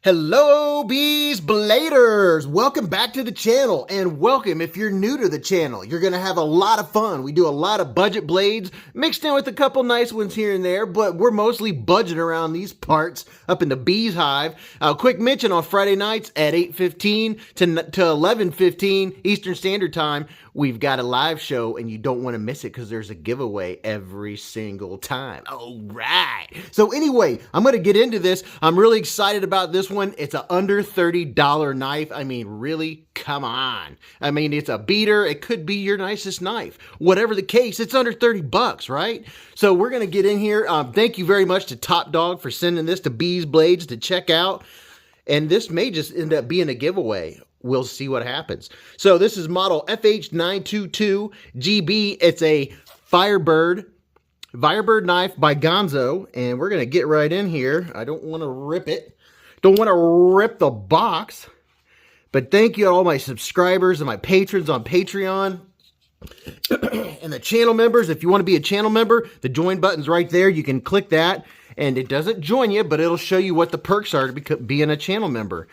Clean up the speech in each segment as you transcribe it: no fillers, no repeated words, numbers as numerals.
Hello, Beez Blade'ers! Welcome back to the channel, and welcome if you're new to the channel. You're going to have a lot of fun. We do a lot of budget blades, mixed in with a couple nice ones here and there, but we're mostly budgeting around these parts up in the Beez Hive. Quick mention on Friday nights at 8:15 to 11:15 Eastern Standard Time, we've got a live show, and you don't want to miss it because there's a giveaway every single time. All right. So anyway, I'm going to get into this. I'm really excited about this one. It's an under $30 knife. I mean, really, come on. I mean, it's a beater. It could be your nicest knife. Whatever the case, it's under 30 bucks, right? So we're going to get in here. Thank you very much to Top Dog for sending this to Beez Blades to check out. And this may just end up being a giveaway. We'll see what happens. So this is model FH922GB. It's a FIREBIRD knife by Gonzo. And we're going to get right in here. I don't want to rip it. Don't want to rip the box. But thank you to all my subscribers and my patrons on Patreon. And the channel members. If you want to be a channel member, the join button's right there. You can click that. And it doesn't join you, but it'll show you what the perks are to being a channel member.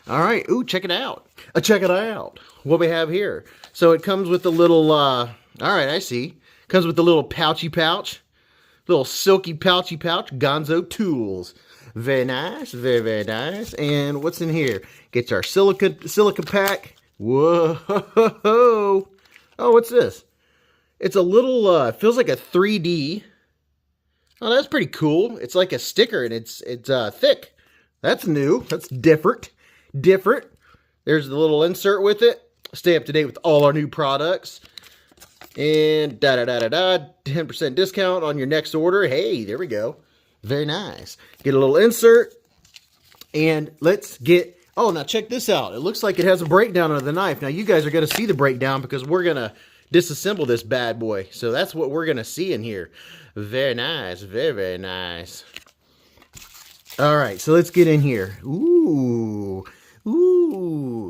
All right. Ooh, check it out. Check it out. What we have here. So it comes with a little, all right, I see. Comes with a little pouchy pouch. Little silky pouchy pouch. Gonzo tools. Very nice. Very, very nice. And what's in here? Gets our silica pack. Whoa. Oh, what's this? It's a little, feels like a 3D. Oh, that's pretty cool. It's like a sticker, and it's thick. That's new. That's different. There's the little insert with it. Stay up to date with all our new products. And 10% discount on your next order. Hey, there we go. Very nice. Get a little insert. And let's get... Oh, now check this out. It looks like it has a breakdown of the knife. Now, you guys are going to see the breakdown because we're going to disassemble this bad boy. So that's what we're going to see in here. Very nice. Very, very nice. All right, so let's get in here. Ooh,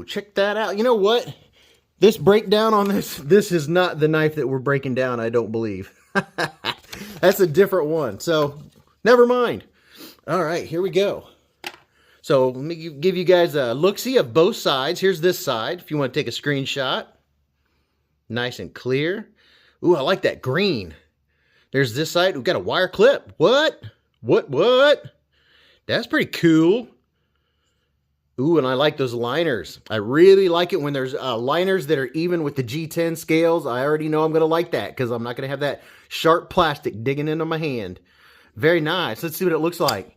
check that out. You know what? This breakdown on this is not the knife that we're breaking down, I don't believe. That's a different one, so never mind. All right, here we go. So let me give you guys a look-see of both sides. Here's this side, if you want to take a screenshot. Nice and clear. Ooh, I like that green. There's this side. We've got a wire clip. What? That's pretty cool. Ooh, and I like those liners. I really like it when there's liners that are even with the G10 scales. I already know I'm going to like that because I'm not going to have that sharp plastic digging into my hand. Very nice. Let's see what it looks like.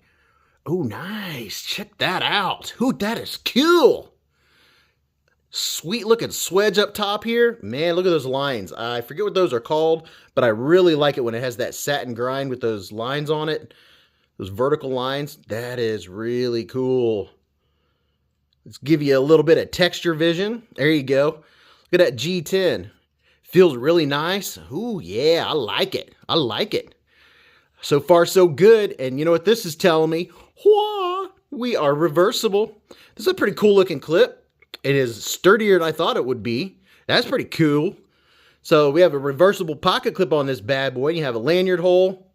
Ooh, nice. Check that out. Ooh, that is cool. Sweet looking swedge up top here. Man, look at those lines. I forget what those are called, but I really like it when it has that satin grind with those lines on it. Those vertical lines. That is really cool. Let's give you a little bit of texture vision. There you go. Look at that G10. Feels really nice. Ooh, yeah, I like it. I like it. So far, so good. And you know what this is telling me? We are reversible. This is a pretty cool looking clip. It is sturdier than I thought it would be. That's pretty cool. So we have a reversible pocket clip on this bad boy. You have a lanyard hole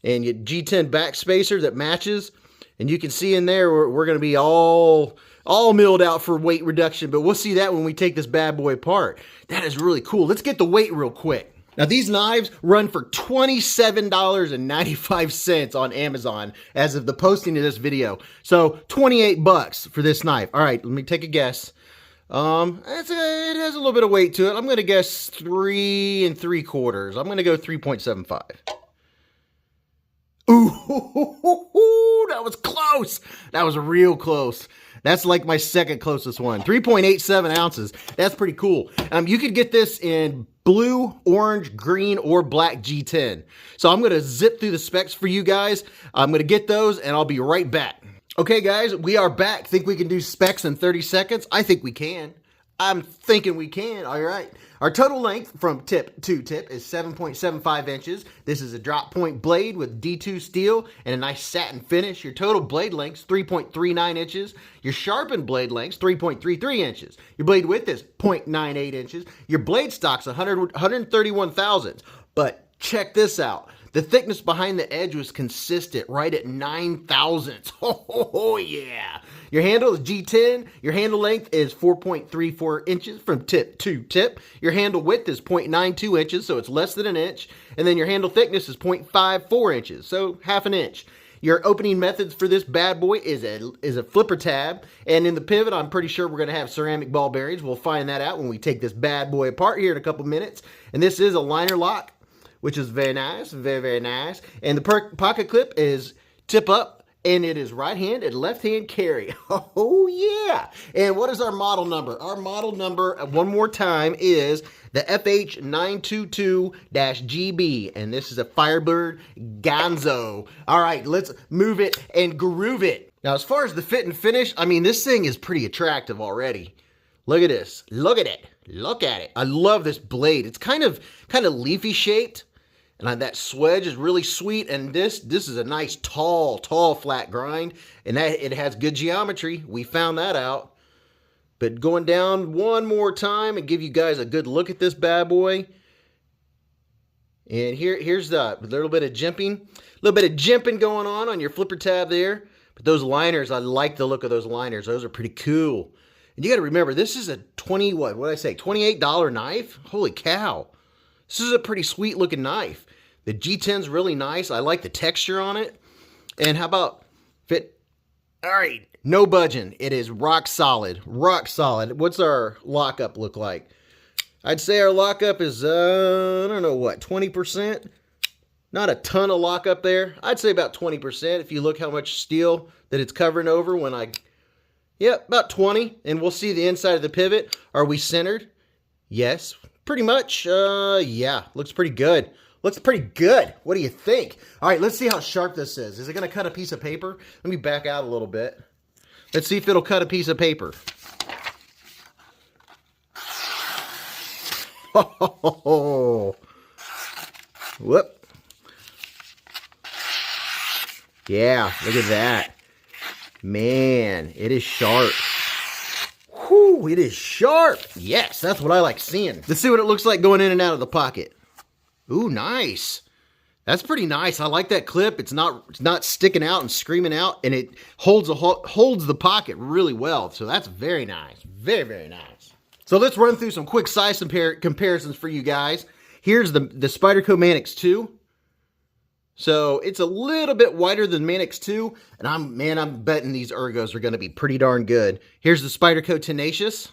and your G10 back spacer that matches. And you can see in there we're going to be all milled out for weight reduction. But we'll see that when we take this bad boy apart. That is really cool. Let's get the weight real quick. Now, these knives run for $27.95 on Amazon as of the posting of this video. So, 28 bucks for this knife. All right, let me take a guess. It has a little bit of weight to it. I'm going to guess 3 3/4. I'm going to go 3.75. Ooh, that was close. That was real close. That's like my second closest one. 3.87 ounces. That's pretty cool. You could get this in blue, orange, green, or black G10. So I'm going to zip through the specs for you guys. I'm going to get those, and I'll be right back. Okay, guys, we are back. Think we can do specs in 30 seconds? I think we can. I'm thinking we can. All right. Our total length from tip to tip is 7.75 inches. This is a drop point blade with D2 steel and a nice satin finish. Your total blade length is 3.39 inches. Your sharpened blade length is 3.33 inches. Your blade width is 0.98 inches. Your blade stock's 131 thousandths. But check this out. The thickness behind the edge was consistent, right at 9 thousandths. Oh, yeah. Your handle is G10. Your handle length is 4.34 inches from tip to tip. Your handle width is 0.92 inches, so it's less than an inch. And then your handle thickness is 0.54 inches, so half an inch. Your opening methods for this bad boy is a flipper tab. And in the pivot, I'm pretty sure we're going to have ceramic ball bearings. We'll find that out when we take this bad boy apart here in a couple minutes. And this is a liner lock, which is very nice, very, very nice. And the pocket clip is tip up, and it is right hand and left hand carry. Oh, yeah. And what is our model number? Our model number, one more time, is the FH922-GB, and this is a FIREBIRD Gonzo. All right, let's move it and groove it. Now, as far as the fit and finish, I mean, this thing is pretty attractive already. Look at this. Look at it. Look at it. I love this blade. It's kind of leafy shaped, and that swedge is really sweet. And this is a nice tall flat grind, and that it has good geometry. We found that out. But going down one more time and give you guys a good look at this bad boy. And here's the little bit of jimping. A little bit of jimping going on your flipper tab there. But those liners, I like the look of those liners. Those are pretty cool. And you got to remember, this is a $28 knife? Holy cow. This is a pretty sweet looking knife. The G10's really nice. I like the texture on it. And how about fit? All right. No budging. It is rock solid. Rock solid. What's our lockup look like? I'd say our lockup is, I don't know what, 20%? Not a ton of lockup there. I'd say about 20% if you look how much steel that it's covering over when yep, about 20. And we'll see the inside of the pivot. Are we centered? Yes, pretty much. Yeah, looks pretty good. Looks pretty good. What do you think? All right, let's see how sharp this is. Is it going to cut a piece of paper? Let me back out a little bit. Let's see if it'll cut a piece of paper. Oh, whoop. Yeah, look at that. Man, it is sharp. Whew, it is sharp. Yes, that's what I like seeing. Let's see what it looks like going in and out of the pocket. Ooh, nice. That's pretty nice. I like that clip. It's not sticking out and screaming out, and it holds the pocket really well. So that's very nice. Very, very nice. So let's run through some quick size comparisons for you guys. Here's the Spyderco Manix 2. So it's a little bit wider than Manix 2, and I'm betting these ergos are going to be pretty darn good. Here's the Spyderco Tenacious.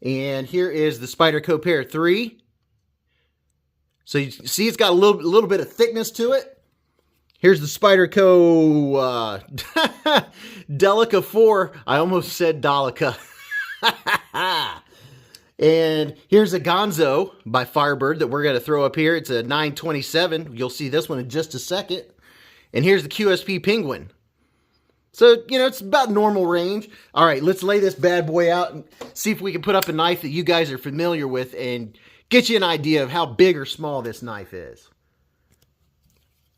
And here is the Spyderco Para 3. So you see it's got a little bit of thickness to it. Here's the Spyderco Delica 4. I almost said Delica. And here's a Gonzo by FIREBIRD that we're going to throw up here. It's a 927. You'll see this one in just a second. And here's the QSP Penguin. So, it's about normal range. All right, let's lay this bad boy out and see if we can put up a knife that you guys are familiar with and get you an idea of how big or small this knife is.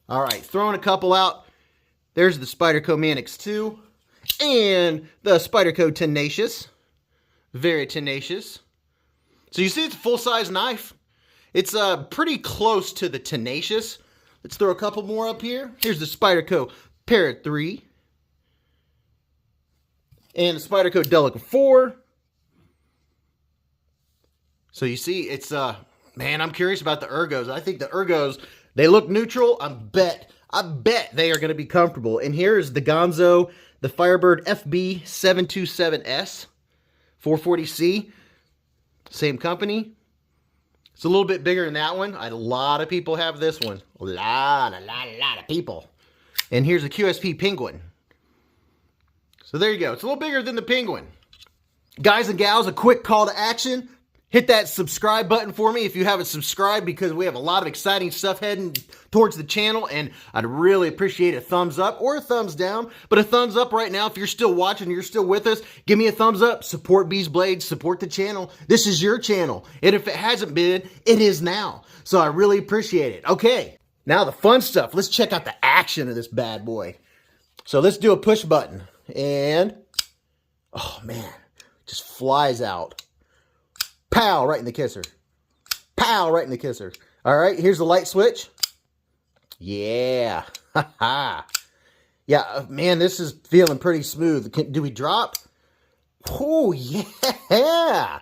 All right, throwing a couple out. There's the Spyderco Manix 2 and the Spyderco Tenacious. Very tenacious. So you see it's a full-size knife. It's pretty close to the Tenacious. Let's throw a couple more up here. Here's the Spyderco Para 3. And the Spyderco Delica 4. So you see, it's, man, I'm curious about the ergos. I think the ergos, they look neutral. I bet they are going to be comfortable. And here is the Gonzo, the FIREBIRD FB727S 440C. Same company. It's a little bit bigger than that one. A lot of people have this one. A lot of people. And here's the QSP Penguin. So there you go. It's a little bigger than the Penguin. Guys and gals, a quick call to action. Hit that subscribe button for me if you haven't subscribed, because we have a lot of exciting stuff heading towards the channel, and I'd really appreciate a thumbs up or a thumbs down, but a thumbs up right now if you're still watching, you're still with us. Give me a thumbs up. Support Beez Blades. Support the channel. This is your channel, and if it hasn't been, it is now. So I really appreciate it. Okay, now the fun stuff. Let's check out the action of this bad boy. So let's do a push button, and oh man, just flies out. Pow, right in the kisser. Pow, right in the kisser. All right, here's the light switch. Yeah. Yeah, man, this is feeling pretty smooth. Do we drop? Oh, yeah.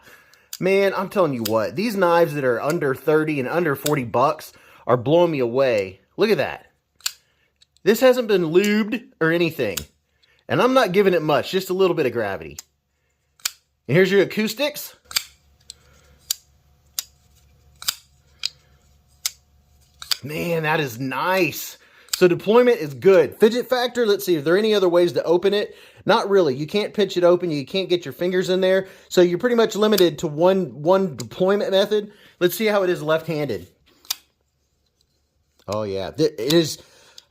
Man, I'm telling you what, these knives that are under 30 and under 40 bucks are blowing me away. Look at that. This hasn't been lubed or anything. And I'm not giving it much, just a little bit of gravity. And here's your acoustics. Man, that is nice. So deployment is good. Fidget factor, let's see, if there are any other ways to open it. Not really. You can't pitch it open. You can't get your fingers in there. So you're pretty much limited to one deployment method. Let's see how it is left-handed. Oh, yeah. It is,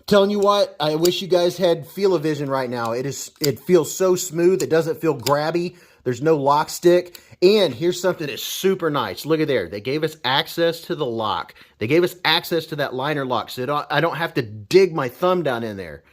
telling you what, I wish you guys had feel-o-vision right now. It feels so smooth. It doesn't feel grabby. There's no lock stick. And here's something that's super nice. Look at there. They gave us access to the lock. They gave us access to that liner lock, so I don't have to dig my thumb down in there.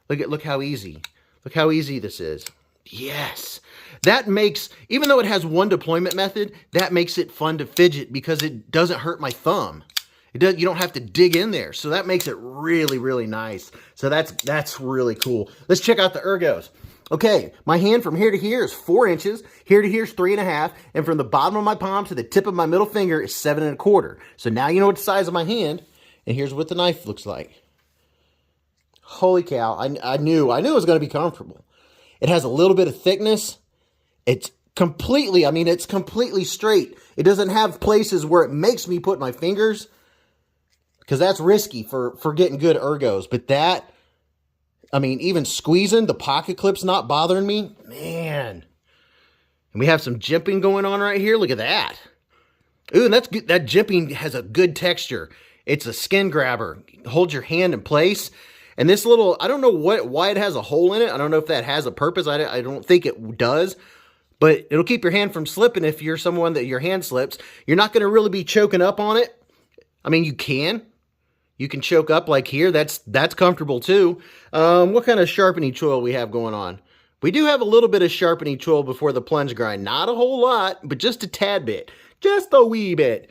Look how easy. Look how easy this is. Yes. That makes, even though it has one deployment method, that makes it fun to fidget because it doesn't hurt my thumb. You don't have to dig in there. So that makes it really, really nice. So that's really cool. Let's check out the ergos. Okay, my hand from here to here is 4 inches, here to here is 3.5, and from the bottom of my palm to the tip of my middle finger is 7.25. So now you know what the size of my hand, and here's what the knife looks like. Holy cow, I knew it was going to be comfortable. It has a little bit of thickness. It's completely, it's completely straight. It doesn't have places where it makes me put my fingers, because that's risky for getting good ergos, but that, even squeezing, the pocket clip's not bothering me. Man. And we have some jimping going on right here. Look at that. Ooh, and that's good. That jimping has a good texture. It's a skin grabber. Hold your hand in place. And this little, I don't know why it has a hole in it. I don't know if that has a purpose. I don't think it does. But it'll keep your hand from slipping if you're someone that your hand slips. You're not going to really be choking up on it. You can. You can choke up like here. That's comfortable too. What kind of sharpening choil we have going on? We do have a little bit of sharpening choil before the plunge grind. Not a whole lot, but just a tad bit. Just a wee bit.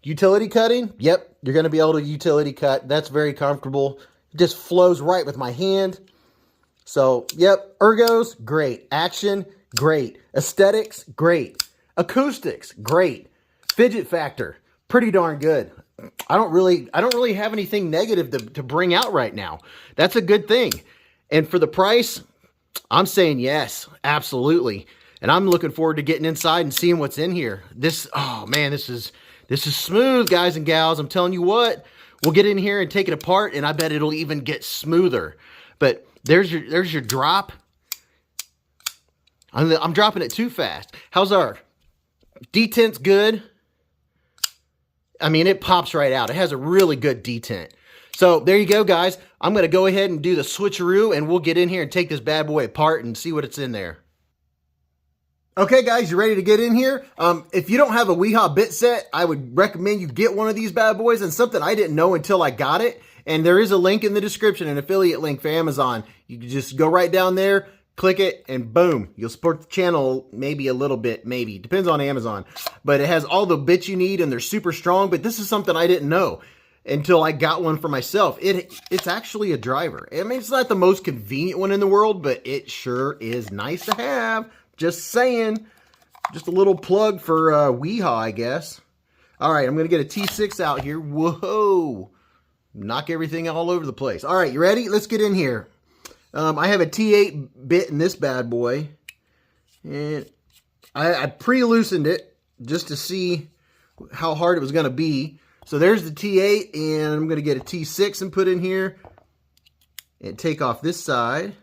Utility cutting? Yep, you're going to be able to utility cut. That's very comfortable. It just flows right with my hand. So, yep, ergos, great. Action, great. Aesthetics, great. Acoustics, great. Fidget factor, pretty darn good. I don't really have anything negative to bring out right now. That's a good thing. And for the price, I'm saying yes, absolutely. And I'm looking forward to getting inside and seeing what's in here. Oh man, this is smooth, guys and gals. I'm telling you what, we'll get in here and take it apart, and I bet it'll even get smoother. But there's your drop. I'm dropping it too fast. How's our detent's good? It pops right out. It has a really good detent. So there you go, guys. I'm going to go ahead and do the switcheroo, and we'll get in here and take this bad boy apart and see what it's in there. Okay, guys, you ready to get in here? If you don't have a Weehaw bit set, I would recommend you get one of these bad boys, and something I didn't know until I got it. And there is a link in the description, an affiliate link for Amazon. You can just go right down there, click it, and boom, you'll support the channel maybe a little bit, maybe. Depends on Amazon. But it has all the bits you need, and they're super strong. But this is something I didn't know until I got one for myself. It's actually a driver. It's not the most convenient one in the world, but it sure is nice to have. Just saying. Just a little plug for Weehaw, I guess. All right, I'm going to get a T6 out here. Whoa. Knock everything all over the place. All right, you ready? Let's get in here. I have a T8 bit in this bad boy, and I pre-loosened it just to see how hard it was going to be. So there's the T8, and I'm going to get a T6 and put in here, and take off this side.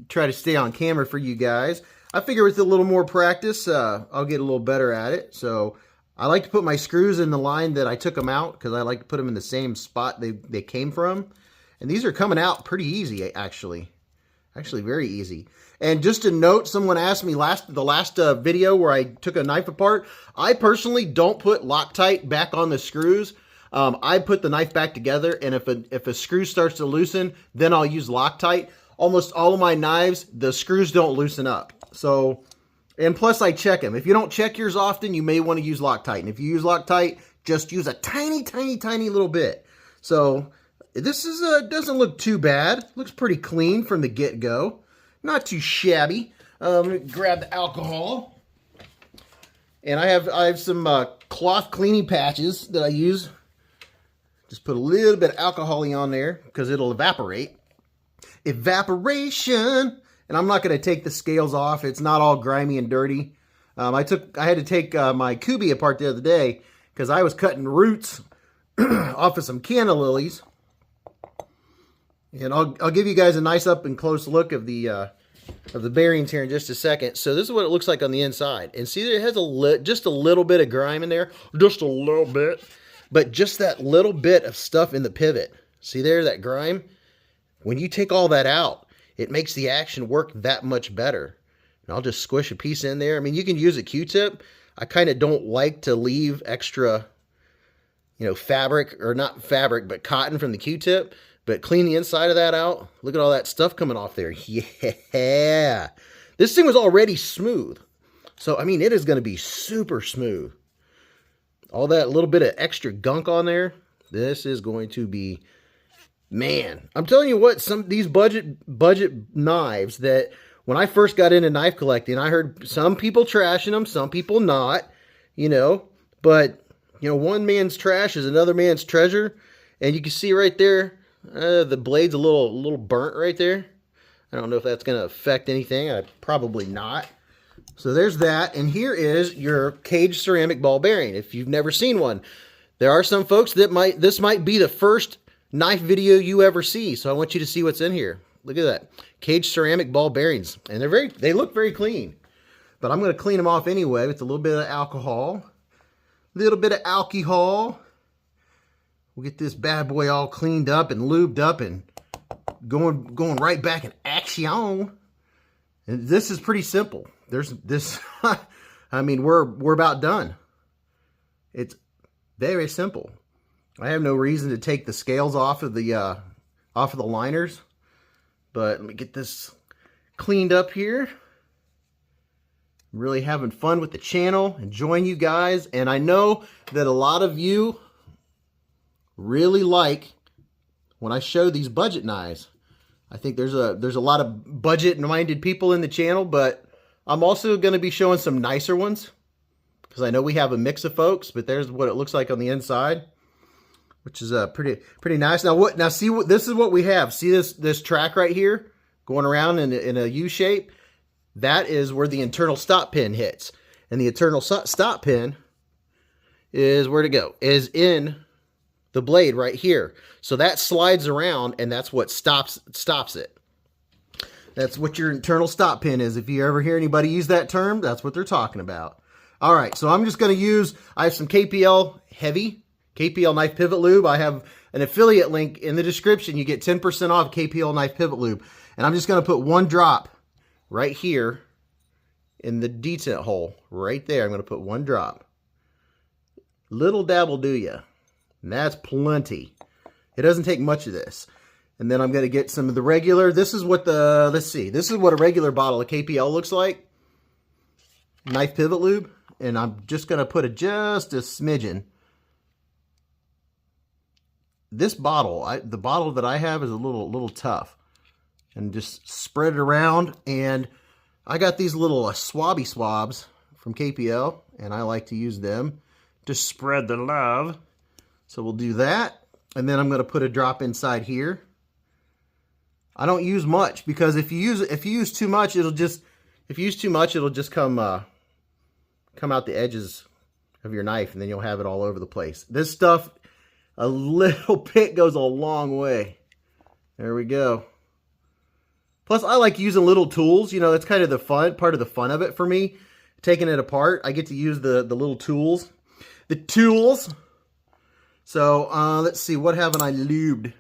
Try to stay on camera for you guys. I figure with a little more practice, I'll get a little better at it. So I like to put my screws in the line that I took them out, because I like to put them in the same spot they came from. And these are coming out pretty easy, actually. Actually, very easy. And just a note, someone asked me the last video where I took a knife apart. I personally don't put Loctite back on the screws. I put the knife back together, and if a screw starts to loosen, then I'll use Loctite. Almost all of my knives, the screws don't loosen up. So, and plus I check them. If you don't check yours often, you may want to use Loctite. And if you use Loctite, just use a tiny, tiny, tiny little bit. So this is doesn't look too bad. Looks pretty clean from the get-go. Not too shabby. Let me grab the alcohol. And I have some cloth cleaning patches that I use. Just put a little bit of alcohol on there because it'll evaporate. Evaporation! And I'm not going to take the scales off. It's not all grimy and dirty. I had to take my Kubi apart the other day because I was cutting roots off of some canna lilies. And I'll give you guys a nice up and close look of the bearings here in just a second. So this is what it looks like on the inside. And see, it has just a little bit of grime in there. Just a little bit. But just that little bit of stuff in the pivot. See there, that grime? When you take all that out, it makes the action work that much better. And I'll just squish a piece in there. I mean, you can use a Q-tip. I kind of don't like to leave extra, you know, fabric, or not fabric, but cotton from the Q-tip. But clean the inside of that out. Look at all that stuff coming off there. Yeah. This thing was already smooth. So, I mean, it is going to be super smooth. All that little bit of extra gunk on there. This is going to be, man. I'm telling you what, some of these budget knives that when I first got into knife collecting, I heard some people trashing them, some people not, you know. But, you know, one man's trash is another man's treasure. And you can see right there, the blade's a little burnt right there. I don't know if that's going to affect anything. Probably not. So there's that. And here is your cage ceramic ball bearing. If you've never seen one, there are some folks that this might be the first knife video you ever see. So I want you to see what's in here. Look at that. Cage ceramic ball bearings. And they look very clean. But I'm going to clean them off anyway with a little bit of alcohol. Little bit of alcohol. We'll get this bad boy all cleaned up and lubed up and going right back in action. And this is pretty simple. There's this, I mean, we're about done. It's very simple. I have no reason to take the scales off of the liners, but let me get this cleaned up here. I'm really having fun with the channel, enjoying you guys, and I know that a lot of you really like when I show these budget knives. I think there's a lot of budget-minded people in the channel, but I'm also going to be showing some nicer ones because I know we have a mix of folks. But there's what it looks like on the inside, which is pretty nice. Now see what this is what we have. See this track right here going around in a U shape. That is where the internal stop pin hits, and the internal stop pin is where to go is in the blade right here. So that slides around, and that's what stops it. That's what your internal stop pin is. If you ever hear anybody use that term, that's what they're talking about. All right, so I'm just going to use, I have some KPL heavy, KPL knife pivot lube. I have an affiliate link in the description. You get 10% off KPL knife pivot lube. And I'm just going to put one drop right here in the detent hole. Right there, I'm going to put one drop. Little dab will do ya. And that's plenty. It doesn't take much of this. And then I'm going to get some of the regular. This is what let's see. This is what a regular bottle of KPL looks like. Knife pivot lube. And I'm just going to put just a smidgen. This bottle, the bottle that I have is a little tough. And just spread it around. And I got these little swabby swabs from KPL. And I like to use them to spread the love. So we'll do that, and then I'm going to put a drop inside here. I don't use much because if you use too much, it'll just come out the edges of your knife, and then you'll have it all over the place. This stuff, a little bit goes a long way. There we go. Plus, I like using little tools. You know, that's kind of the fun part of the fun of it for me. Taking it apart, I get to use the little tools. The tools. So, let's see, what haven't I lubed?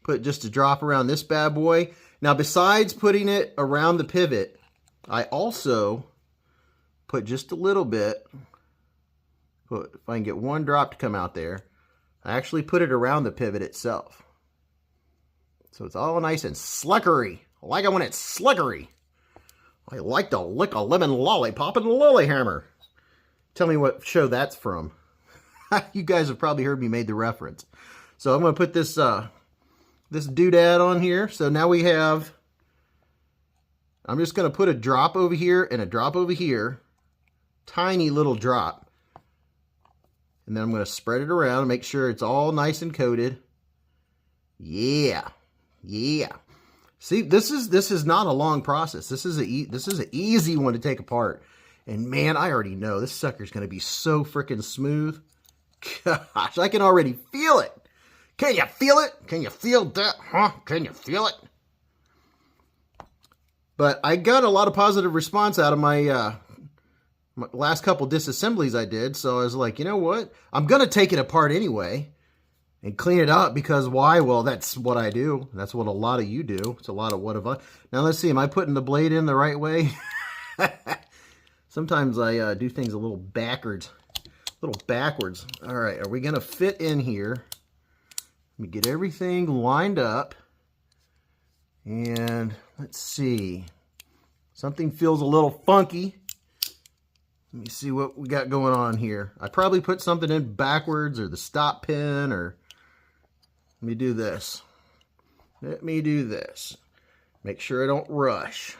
Put just a drop around this bad boy. Now, besides putting it around the pivot, I also put just a little bit. If I can get one drop to come out there, I actually put it around the pivot itself. So it's all nice and slickery. I like it when it's slickery. I like to lick a lemon lollipop and a lollyhammer. Tell me what show that's from. You guys have probably heard me made the reference. So I'm going to put this this doodad on here. So now we have, I'm just going to put a drop over here and a drop over here. Tiny little drop. And then I'm going to spread it around and make sure it's all nice and coated. Yeah. Yeah. See, this is not a long process. This is an easy one to take apart. And man, I already know this sucker's going to be so freaking smooth. Gosh, I can already feel it. Can you feel it? Can you feel that? Huh? Can you feel it? But I got a lot of positive response out of my last couple disassemblies I did. So I was like, you know what? I'm going to take it apart anyway and clean it up, because why? Well, that's what I do. That's what a lot of you do. It's a lot of what have I. Now let's see. Am I putting the blade in the right way? Sometimes I do things a little backwards. All right. Are we going to fit in here? Let me get everything lined up. And let's see. Something feels a little funky. Let me see what we got going on here. I probably put something in backwards, or the stop pin, or let me do this. Let me do this. Make sure I don't rush.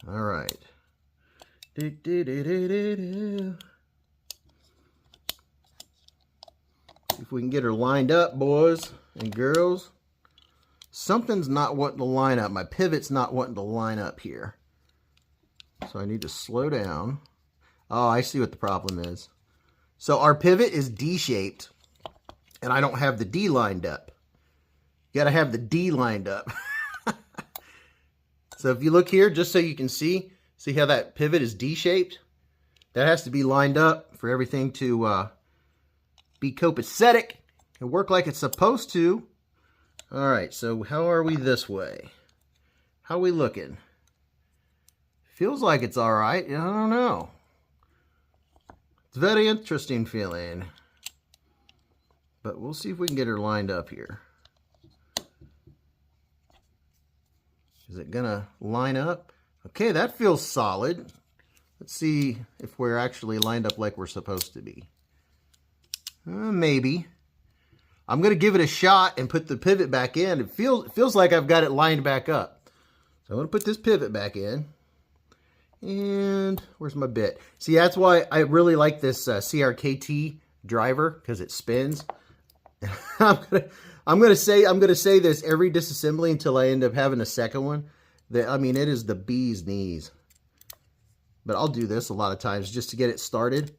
All right. See if we can get her lined up, boys and girls. Something's not wanting to line up. My pivot's not wanting to line up here. So I need to slow down. Oh, I see what the problem is. So our pivot is D-shaped, and I don't have the D lined up. You got to have the D lined up. So if you look here, just so you can see how that pivot is D-shaped? That has to be lined up for everything to be copacetic and work like it's supposed to. All right, so how are we this way? How are we looking? Feels like it's all right. I don't know. It's very interesting feeling. But we'll see if we can get her lined up here. Is it gonna line up? Okay, that feels solid. Let's see if we're actually lined up like we're supposed to be. Maybe. I'm gonna give it a shot and put the pivot back in. It feels like I've got it lined back up. So I'm gonna put this pivot back in. And where's my bit? See, that's why I really like this CRKT driver, because it spins. I'm gonna say this every disassembly until I end up having a second one. I mean, it is the bee's knees. But I'll do this a lot of times just to get it started.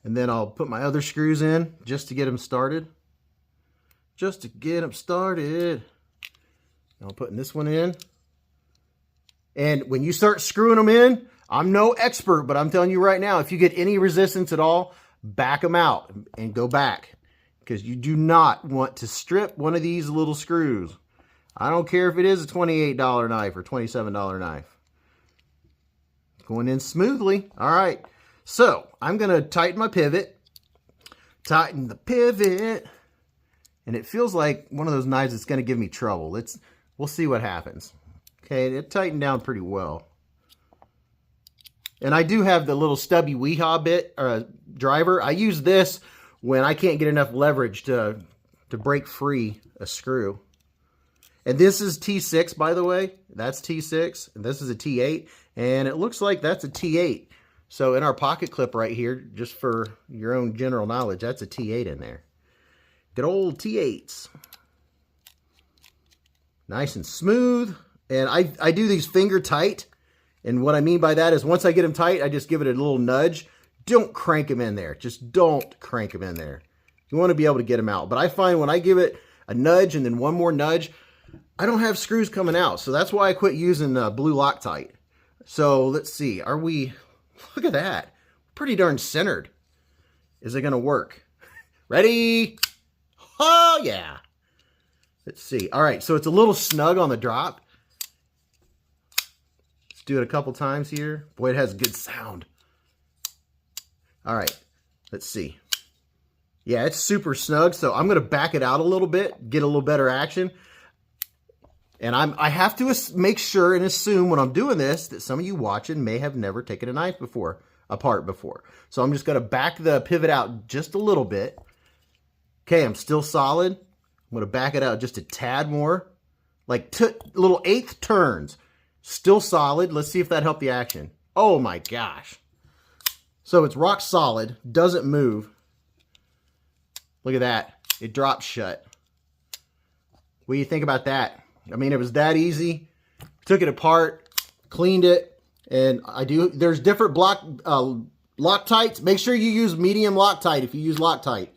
And then I'll put my other screws in just to get them started. Just to get them started. I'm putting this one in. And when you start screwing them in, I'm no expert, but I'm telling you right now, if you get any resistance at all, back them out and go back. Because you do not want to strip one of these little screws. I don't care if it is a $28 knife or $27 knife. Going in smoothly. All right. So I'm going to tighten my pivot. Tighten the pivot. And it feels like one of those knives that's going to give me trouble. We'll see what happens. Okay, it tightened down pretty well. And I do have the little stubby weehaw bit or driver. I use this when I can't get enough leverage to break free a screw. And this is T6, by the way. That's T6, and this is a T8, and it looks like that's a T8. So in our pocket clip right here, just for your own general knowledge, that's a T8 in there. Good old T8s. Nice and smooth. And I do these finger tight. And what I mean by that is once I get them tight, I just give it a little nudge. Don't crank them in there. Just don't crank them in there. You want to be able to get them out. But I find when I give it a nudge and then one more nudge, I don't have screws coming out. So that's why I quit using blue Loctite. So let's see. Are we... Look at that. Pretty darn centered. Is it going to work? Ready? Oh, yeah. Let's see. All right. So it's a little snug on the drop. Let's do it a couple times here. Boy, it has good sound. All right. Let's see. Yeah, it's super snug. So I'm going to back it out a little bit, get a little better action. And I have to make sure and assume when I'm doing this that some of you watching may have never taken a knife apart before. So I'm just going to back the pivot out just a little bit. Okay, I'm still solid. I'm going to back it out just a tad more. Like little 1/8 turns. Still solid. Let's see if that helped the action. Oh my gosh. So it's rock solid. Doesn't move. Look at that. It drops shut. What do you think about that? I mean, it was that easy. Took it apart. Cleaned it. And there's different Loctites. Make sure you use medium Loctite if you use Loctite.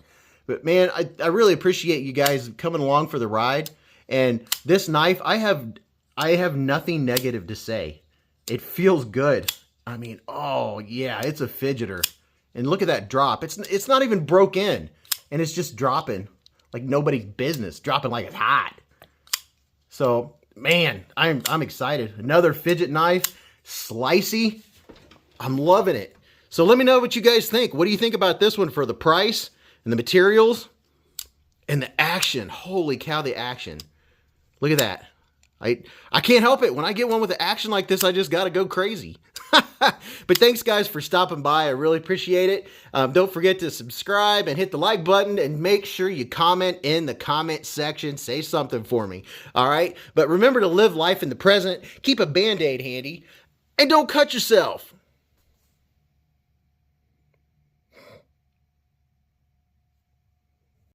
But man, I really appreciate you guys coming along for the ride. And this knife, I have nothing negative to say. It feels good. I mean, oh yeah, it's a fidgeter. And look at that drop. It's not even broke in. And it's just dropping like nobody's business. Dropping like it's hot. So, man, I'm excited. Another fidget knife. Slicey. I'm loving it. So let me know what you guys think. What do you think about this one for the price and the materials and the action? Holy cow, the action. Look at that. I can't help it. When I get one with the action like this, I just got to go crazy. But thanks, guys, for stopping by. I really appreciate it. Don't forget to subscribe and hit the like button, and make sure you comment in the comment section. Say something for me. All right? But remember to live life in the present. Keep a Band-Aid handy. And don't cut yourself.